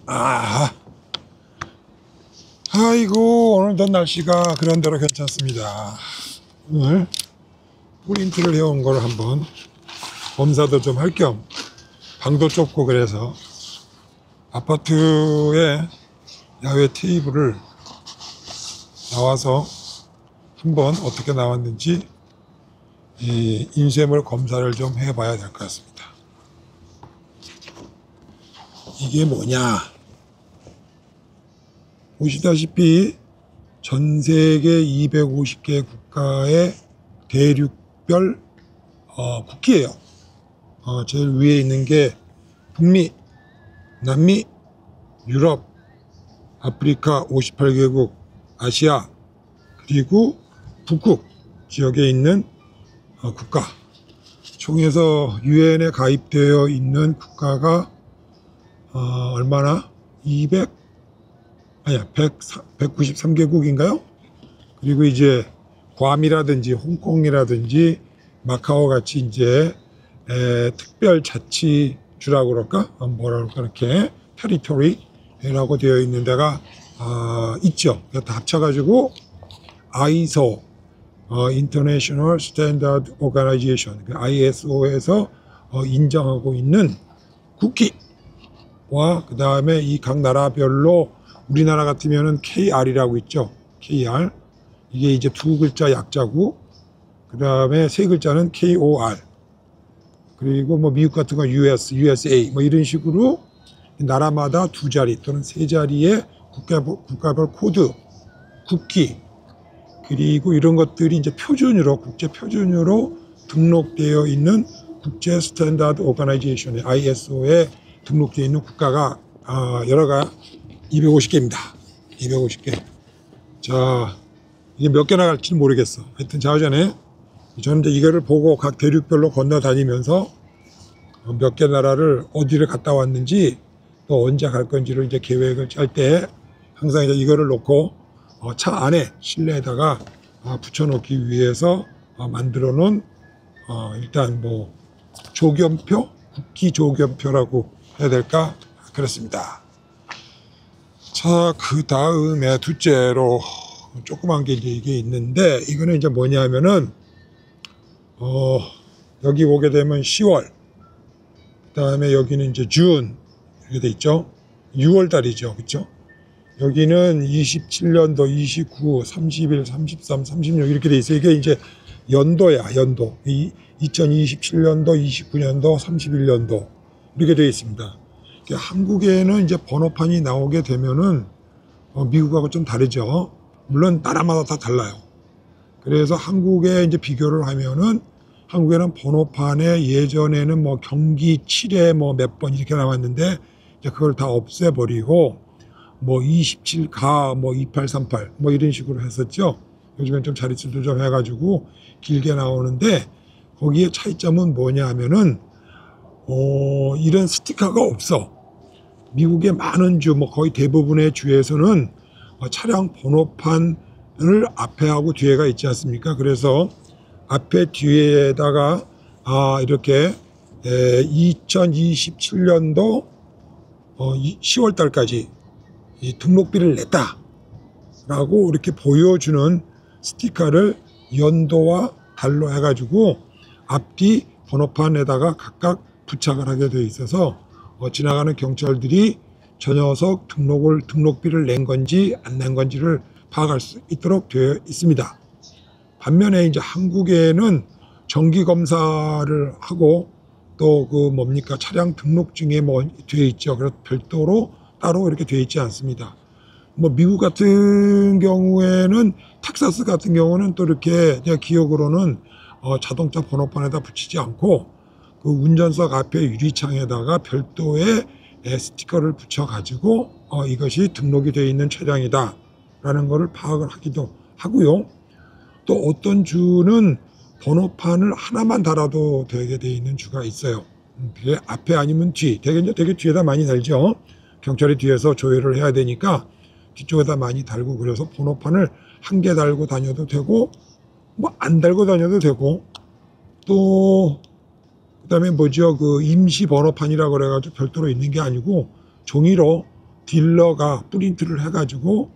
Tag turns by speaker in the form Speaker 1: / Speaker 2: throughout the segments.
Speaker 1: 아, 아이고, 오늘도 날씨가 그런대로 괜찮습니다. 오늘 프린트를 해온 걸 한번 검사도 좀 할 겸, 방도 좁고 그래서 아파트에 야외 테이블을 나와서 한번 어떻게 나왔는지 이 인쇄물 검사를 좀 해봐야 될 것 같습니다. 이게 뭐냐? 보시다시피 전 세계 250개 국가의 대륙별 국기예요. 제일 위에 있는 게 북미, 남미, 유럽, 아프리카 58개국, 아시아, 그리고 북극 지역에 있는 국가. 총에서 유엔에 가입되어 있는 국가가 얼마나? 193개국인가요? 그리고 이제 괌이라든지 홍콩이라든지 마카오 같이 이제 특별자치주라고 그럴까? 뭐라 그럴까? 이렇게 테리토리라고 되어 있는 데가 있죠. 다 합쳐가지고 ISO, International Standard Organization, ISO에서 인정하고 있는 국기와 그 다음에 이 각 나라별로 우리나라 같으면은 KR이라고 있죠. KR. 이게 이제 두 글자 약자고, 그 다음에 세 글자는 KOR. 그리고 뭐 미국 같은 거 US, USA 뭐 이런 식으로 나라마다 두 자리 또는 세 자리의 국가별 코드, 국기, 그리고 이런 것들이 이제 표준으로, 국제 표준으로 등록되어 있는 국제 스탠다드 오거나이제이션의 ISO에 등록되어 있는 국가가 여러가 250개입니다. 250개. 자, 이게 몇 개 나갈지 모르겠어. 하여튼 자전에 저는 이제 이거를 보고 각 대륙별로 건너다니면서 몇 개 나라를 어디를 갔다 왔는지 또 언제 갈 건지를 이제 계획을 짤 때 항상 이제 이거를 놓고 차 안에 실내에다가 붙여놓기 위해서 만들어 놓은 일단 뭐 조견표, 국기 조견표라고 해야 될까 그렇습니다. 자, 그 다음에 둘째로 조그만 게 이제 이게 있는데 이거는 이제 뭐냐면은 여기 보게 되면 10월, 그 다음에 여기는 이제 준 이렇게 돼 있죠. 6월 달이죠, 그렇죠? 여기는 27년도, 29, 31, 33, 36 이렇게 돼 있어요. 이게 이제 연도야, 연도. 2027년도, 29년도, 31년도 이렇게 되어 있습니다. 한국에는 이제 번호판이 나오게 되면은 미국하고 좀 다르죠. 물론 나라마다 다 달라요. 그래서 한국에 이제 비교를 하면은 한국에는 번호판에 예전에는 뭐 경기 7회 뭐 몇 번 이렇게 나왔는데 이제 그걸 다 없애버리고 뭐 27가 뭐 2838 뭐 이런 식으로 했었죠. 요즘엔 좀 자릿수도 좀 해가지고 길게 나오는데 거기에 차이점은 뭐냐 하면은 이런 스티커가 없어. 미국의 많은 주, 뭐 거의 대부분의 주에서는 차량 번호판을 앞에 하고 뒤에가 있지 않습니까? 그래서 앞에 뒤에다가 이렇게 2027년도 10월 달까지 이 등록비를 냈다라고 이렇게 보여주는 스티커를 연도와 달로 해가지고 앞뒤 번호판에다가 각각 부착을 하게 되어 있어서 지나가는 경찰들이 저 녀석 등록비를 낸 건지 안 낸 건지를 파악할 수 있도록 되어 있습니다. 반면에 이제 한국에는 정기 검사를 하고 또 그 뭡니까 차량 등록증에 뭐 되어 있죠. 그래서 별도로 따로 이렇게 되어 있지 않습니다. 뭐 미국 같은 경우에는 텍사스 같은 경우는 또 이렇게 제가 기억으로는 자동차 번호판에다 붙이지 않고 그 운전석 앞에 유리창에다가 별도의 스티커를 붙여 가지고 이것이 등록이 되어 있는 차량이다 라는 것을 파악을 하기도 하고요. 또 어떤 주는 번호판을 하나만 달아도 되게 되어 있는 주가 있어요. 그게 앞에 아니면 뒤, 되게 뒤에다 많이 달죠. 경찰이 뒤에서 조회를 해야 되니까 뒤쪽에다 많이 달고, 그래서 번호판을 한 개 달고 다녀도 되고 뭐 안 달고 다녀도 되고, 또 그다음에 뭐죠, 그 임시 번호판이라고 그래가지고 별도로 있는 게 아니고 종이로 딜러가 프린트를 해가지고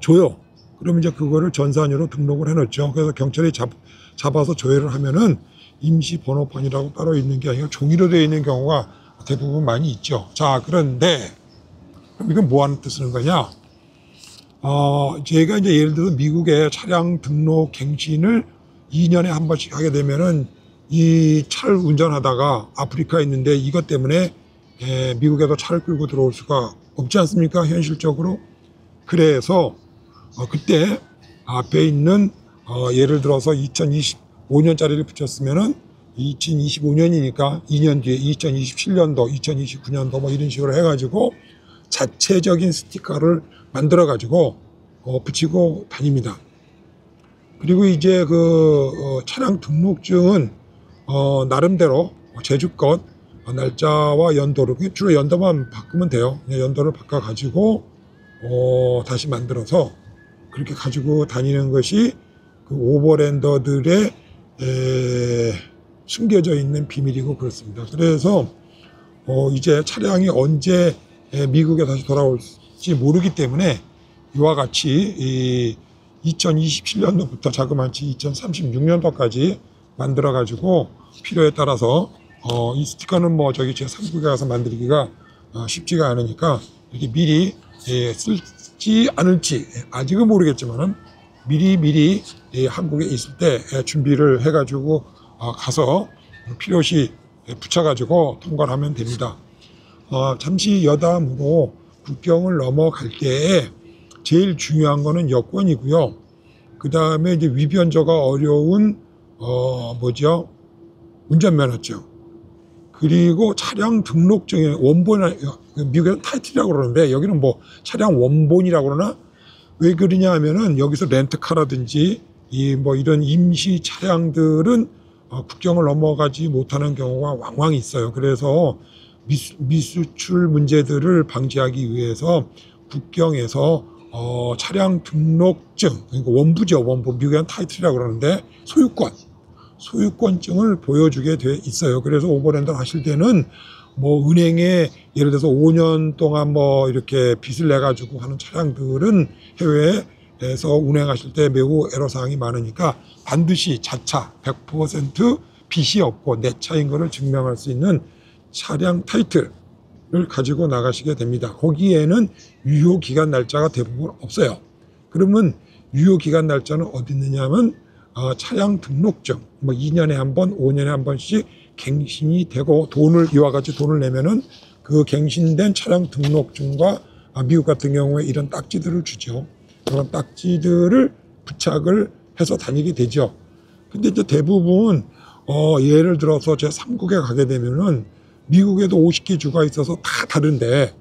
Speaker 1: 줘요. 그러면 이제 그거를 전산으로 등록을 해놓죠. 그래서 경찰이 잡아서 조회를 하면은 임시 번호판이라고 따로 있는 게 아니라 종이로 되어 있는 경우가 대부분 많이 있죠. 자, 그런데 그럼 이건 뭐 하는 뜻을 하는 거냐? 제가 이제 예를 들어서 미국에 차량 등록 갱신을 2년에 한 번씩 하게 되면은 이 차를 운전하다가 아프리카에 있는데 이것 때문에 미국에도 차를 끌고 들어올 수가 없지 않습니까? 현실적으로. 그래서 그때 앞에 있는 예를 들어서 2025년짜리를 붙였으면은 2025년이니까 2년 뒤에 2027년도, 2029년도 뭐 이런 식으로 해가지고 자체적인 스티커를 만들어 가지고 붙이고 다닙니다. 그리고 이제 차량 등록증은 나름대로 제주권 날짜와 연도를 주로 연도만 바꾸면 돼요. 연도를 바꿔 가지고 다시 만들어서 그렇게 가지고 다니는 것이 그 오버랜더들의 숨겨져 있는 비밀이고 그렇습니다. 그래서 이제 차량이 언제 미국에 다시 돌아올지 모르기 때문에 이와 같이 2027년도부터 자그마치 2036년도까지 만들어 가지고 필요에 따라서 이 스티커는 뭐 저기 제 3국에 가서 만들기가 쉽지가 않으니까 이렇게 미리 쓸지 않을지 아직은 모르겠지만은 미리 한국에 있을 때 준비를 해가지고 가서 필요시 붙여가지고 통과를 하면 됩니다. 잠시 여담으로 국경을 넘어갈 때에 제일 중요한 거는 여권이고요. 그 다음에 이제 위변조가 어려운 운전면허증. 그리고 차량 등록증의 원본, 미국에는 타이틀이라고 그러는데 여기는 뭐 차량 원본이라고 그러나 왜 그러냐 하면은 여기서 렌트카라든지 이런 임시 차량들은 국경을 넘어가지 못하는 경우가 왕왕 있어요. 그래서 미수출 문제들을 방지하기 위해서 국경에서 차량 등록증, 그러니까 원부죠. 원부. 미국에는 타이틀이라고 그러는데 소유권증을 보여주게 돼 있어요. 그래서 오버랜드 하실 때는 뭐 은행에 예를 들어서 5년 동안 뭐 이렇게 빚을 내 가지고 하는 차량들은 해외에서 운행하실 때 매우 애로사항이 많으니까 반드시 자차 100% 빚이 없고 내 차인 것을 증명할 수 있는 차량 타이틀을 가지고 나가시게 됩니다. 거기에는 유효기간 날짜가 대부분 없어요. 그러면 유효기간 날짜는 어디 있느냐면 차량 등록증 2년에 한 번, 5년에 한 번씩 갱신이 되고 이와 같이 돈을 내면은 그 갱신된 차량 등록증과 미국 같은 경우에 이런 딱지들을 주죠. 그런 딱지들을 부착을 해서 다니게 되죠. 근데 이제 대부분 예를 들어서 제 3국에 가게 되면은 미국에도 50개 주가 있어서 다 다른데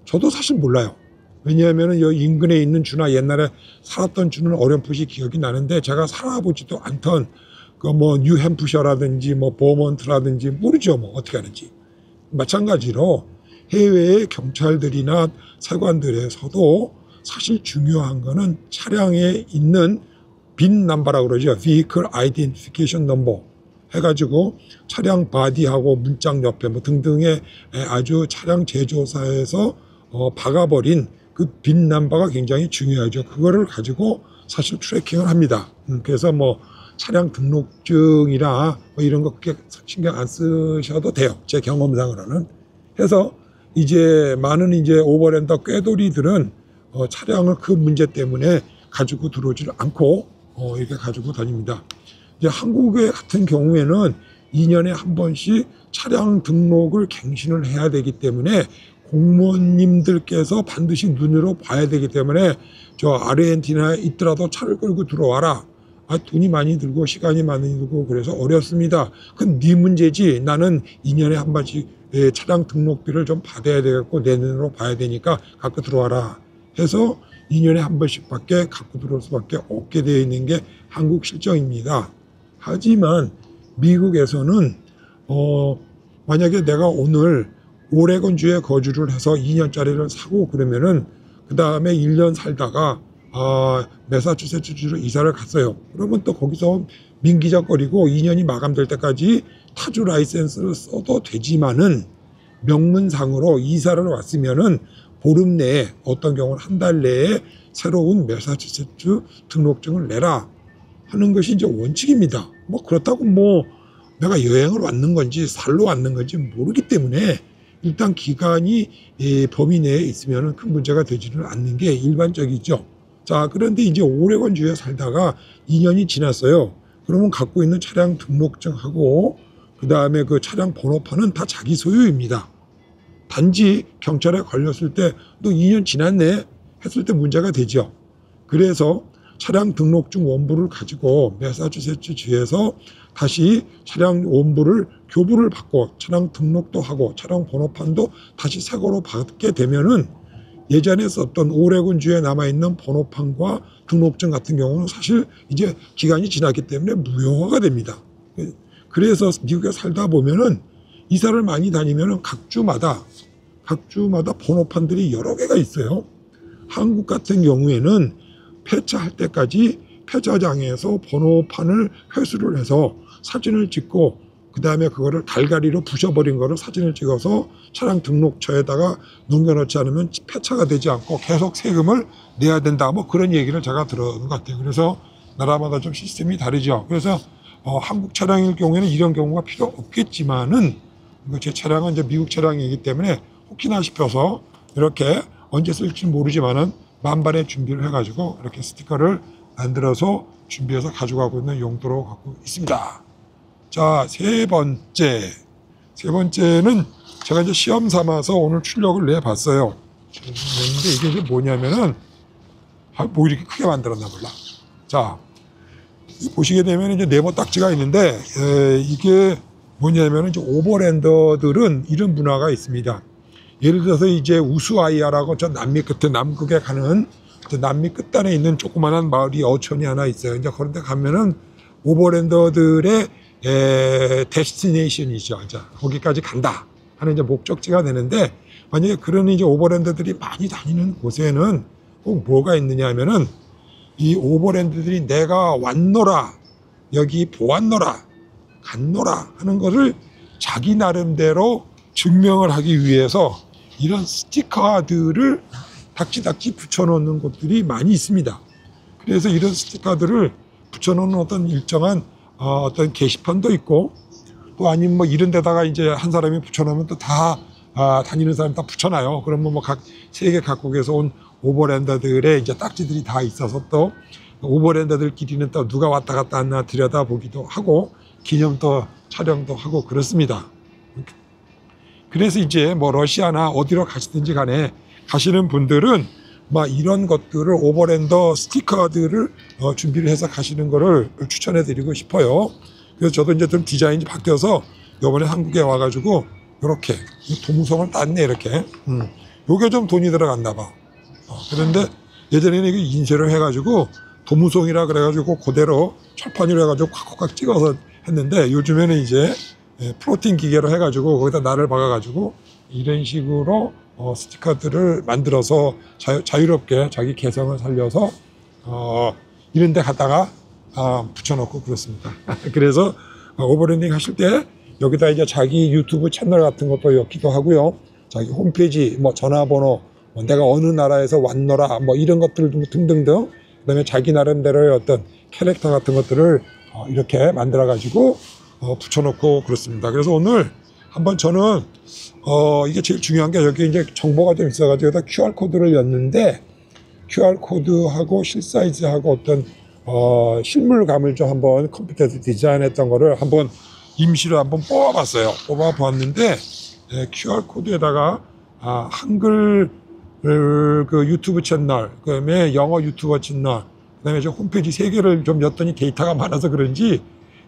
Speaker 1: 저도 사실 몰라요. 왜냐하면 여기 인근에 있는 주나 옛날에 살았던 주는 어렴풋이 기억이 나는데 제가 살아보지도 않던 뉴햄프셔라든지 버몬트라든지 모르죠. 어떻게 하는지. 마찬가지로 해외의 경찰들이나 세관들에서도 사실 중요한 거는 차량에 있는 빈 넘버라고 그러죠. Vehicle Identification Number 해가지고 차량 바디하고 문짝 옆에 등등의 아주 차량 제조사에서 박아버린 그 빈 넘버가 굉장히 중요하죠. 그거를 가지고 사실 트래킹을 합니다. 그래서 차량 등록증이나 이런 거 그렇게 신경 안 쓰셔도 돼요. 제 경험상으로는. 해서 이제 많은 오버랜더 꾀돌이들은 차량을 그 문제 때문에 가지고 들어오지를 않고 이렇게 가지고 다닙니다. 이제 한국의 같은 경우에는 2년에 한 번씩 차량 등록을 갱신을 해야 되기 때문에 공무원님들께서 반드시 눈으로 봐야 되기 때문에 저 아르헨티나에 있더라도 차를 끌고 들어와라. 돈이 많이 들고 시간이 많이 들고 그래서 어렵습니다. 그건 네 문제지. 나는 2년에 한 번씩 차량 등록비를 좀 받아야 되겠고 내 눈으로 봐야 되니까 갖고 들어와라 해서 2년에 한 번씩 밖에 갖고 들어올 수밖에 없게 되어 있는 게 한국 실정입니다. 하지만 미국에서는 만약에 내가 오늘 오레곤주에 거주를 해서 2년짜리를 사고 그러면은 그 다음에 1년 살다가 매사추세츠주로 이사를 갔어요. 그러면 또 거기서 민기적거리고 2년이 마감될 때까지 타주 라이센스를 써도 되지만은 명문상으로 이사를 왔으면은 보름 내에, 어떤 경우는 한 달 내에 새로운 매사추세츠 등록증을 내라 하는 것이 이제 원칙입니다. 뭐 그렇다고 뭐 내가 여행을 왔는 건지 살러 왔는 건지 모르기 때문에 일단 기간이 범위 내에 있으면 큰 문제가 되지는 않는 게 일반적이죠. 자, 그런데 이제 오레곤주에 살다가 2년이 지났어요. 그러면 갖고 있는 차량 등록증하고 그 다음에 그 차량 번호판은 다 자기 소유입니다. 단지 경찰에 걸렸을 때 또 2년 지났네 했을 때 문제가 되죠. 그래서 차량 등록증 원부를 가지고 매사추세츠 주에서 다시 차량 원부를 교부를 받고 차량 등록도 하고 차량 번호판도 다시 새 거로 받게 되면은 예전에 썼던 오레곤주에 남아있는 번호판과 등록증 같은 경우는 사실 이제 기간이 지났기 때문에 무효화가 됩니다. 그래서 미국에 살다 보면은 이사를 많이 다니면은 각 주마다 번호판들이 여러 개가 있어요. 한국 같은 경우에는 폐차할 때까지 폐차장에서 번호판을 회수를 해서 사진을 찍고 그 다음에 그거를 갈갈이로 부셔버린 거를 사진을 찍어서 차량 등록처에다가 넘겨놓지 않으면 폐차가 되지 않고 계속 세금을 내야 된다. 뭐 그런 얘기를 제가 들은 것 같아요. 그래서 나라마다 좀 시스템이 다르죠. 그래서 한국 차량일 경우에는 이런 경우가 필요 없겠지만은 제 차량은 이제 미국 차량이기 때문에 혹시나 싶어서 이렇게 언제 쓸지 모르지만은 만반의 준비를 해가지고 이렇게 스티커를 만들어서 준비해서 가져가고 있는 용도로 갖고 있습니다. 자, 세 번째는 제가 이제 시험 삼아서 오늘 출력을 내봤어요. 근데 이게 이제 뭐냐면은 뭐 이렇게 크게 만들었나 몰라. 자, 보시게 되면 이제 네모 딱지가 있는데 이게 뭐냐면은 이제 오버랜더들은 이런 문화가 있습니다. 예를 들어서 이제 우수아이아라고 저 남미 끝에 남극에 가는 남미 끝단에 있는 조그만한 마을이 어촌이 하나 있어요. 이제 그런 데 가면은 오버랜더들의 데스티네이션이죠. 자, 거기까지 간다 하는 이제 목적지가 되는데, 만약에 그런 이제 오버랜더들이 많이 다니는 곳에는 꼭 뭐가 있느냐 하면은 이 오버랜드들이 내가 왔노라, 여기 보았노라, 갔노라 하는 것을 자기 나름대로 증명을 하기 위해서 이런 스티커들을 닥치닥치 붙여놓는 곳들이 많이 있습니다. 그래서 이런 스티커들을 붙여놓는 어떤 일정한 어떤 게시판도 있고, 또 아니면 뭐 이런 데다가 이제 한 사람이 붙여놓으면 또 다 다니는 사람 다 붙여놔요. 그러면 뭐 각 세계 각국에서 온 오버랜더들의 이제 딱지들이 다 있어서 또 오버랜더들끼리는 또 누가 왔다 갔다 하나 들여다보기도 하고 기념도 촬영도 하고 그렇습니다. 그래서 이제 뭐 러시아나 어디로 가시든지 간에 가시는 분들은 막 이런 것들을 오버랜더 스티커들을 준비를 해서 가시는 거를 추천해 드리고 싶어요. 그래서 저도 이제 좀 디자인이 바뀌어서 이번에 한국에 와가지고 이렇게 도무송을 땄네. 이렇게 요게 좀 돈이 들어갔나 봐. 그런데 예전에는 이거 인쇄를 해가지고 도무송이라 그래가지고 그대로 철판으로 해가지고 콱콱 찍어서 했는데, 요즘에는 이제 플로팅 기계로 해가지고 거기다 날을 박아가지고 이런 식으로 스티커들을 만들어서 자유롭게 자기 개성을 살려서 이런 데 갖다가 붙여놓고 그렇습니다. 그래서 오버랜딩 하실 때 여기다 이제 자기 유튜브 채널 같은 것도 넣기도 하고요. 자기 홈페이지, 뭐 전화번호, 뭐 내가 어느 나라에서 왔노라, 뭐 이런 것들 등등등, 그 다음에 자기 나름대로의 어떤 캐릭터 같은 것들을 이렇게 만들어가지고 붙여놓고 그렇습니다. 그래서 오늘 한번 저는 이게 제일 중요한 게 여기 이제 정보가 좀 있어가지고 여기다 QR코드를 였는데, QR코드하고 실사이즈하고 어떤 실물감을 좀 한번 컴퓨터에서 디자인했던 거를 한번 임시로 한번 뽑아봤어요. 뽑아봤는데 QR코드에다가 한글 그 유튜브 채널, 그다음에 영어 유튜버 채널, 그다음에 저 홈페이지 3개를 좀 였더니 데이터가 많아서 그런지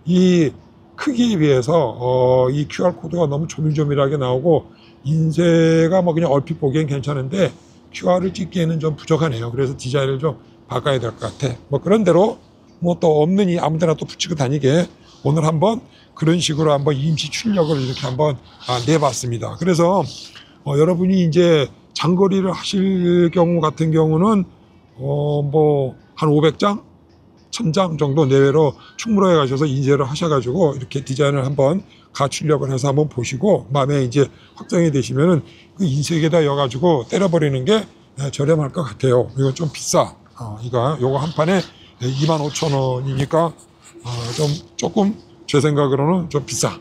Speaker 1: 이 크기에 비해서 이 QR코드가 너무 조밀조밀하게 나오고 인쇄가 뭐 그냥 얼핏 보기엔 괜찮은데 QR을 찍기에는 좀 부족하네요. 그래서 디자인을 좀 바꿔야 될 것 같아. 뭐 그런 대로 뭐 또 없느니 아무데나 또 붙이고 다니게 오늘 한번 그런 식으로 한번 임시 출력을 이렇게 한번 내봤습니다. 그래서 여러분이 이제 장거리를 하실 경우 같은 경우는 뭐 한 500장, 1000장 정도 내외로 충분하게 가셔서 인쇄를 하셔가지고 이렇게 디자인을 한번 가출력을 해서 한번 보시고 마음에 이제 확정이 되시면은 그 인쇄기에다 여가지고 때려버리는 게 저렴할 것 같아요. 이거 좀 비싸. 요거 한 판에 25,000원이니까 조금 제 생각으로는 좀 비싸.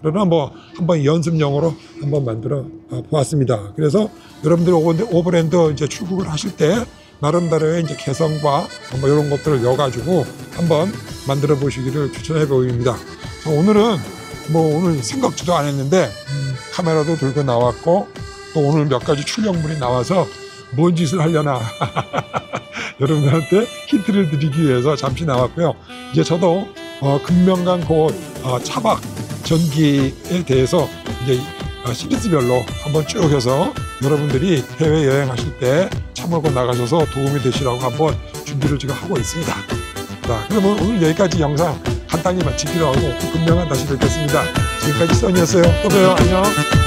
Speaker 1: 그러나 뭐 한번 연습용으로 한번 만들어 보았습니다. 그래서 여러분들이 오버랜드 이제 출국을 하실 때 나름대로의 이제 개성과 뭐 이런 것들을 넣어가지고 한번 만들어 보시기를 추천해 보입니다. 오늘은 뭐 오늘 생각지도 안 했는데 카메라도 들고 나왔고 또 오늘 몇 가지 출력물이 나와서 뭔 짓을 하려나 여러분들한테 힌트를 드리기 위해서 잠시 나왔고요. 이제 저도 금명강 차박 전기에 대해서 이제 시리즈별로 한번 쭉 해서 여러분들이 해외 여행하실 때 차 몰고 나가셔서 도움이 되시라고 한번 준비를 지금 하고 있습니다. 자, 그러면 오늘 여기까지 영상 간단히 마치기로 하고 금명강 다시 뵙겠습니다. 지금까지 써니였어요. 또 봬요. 안녕.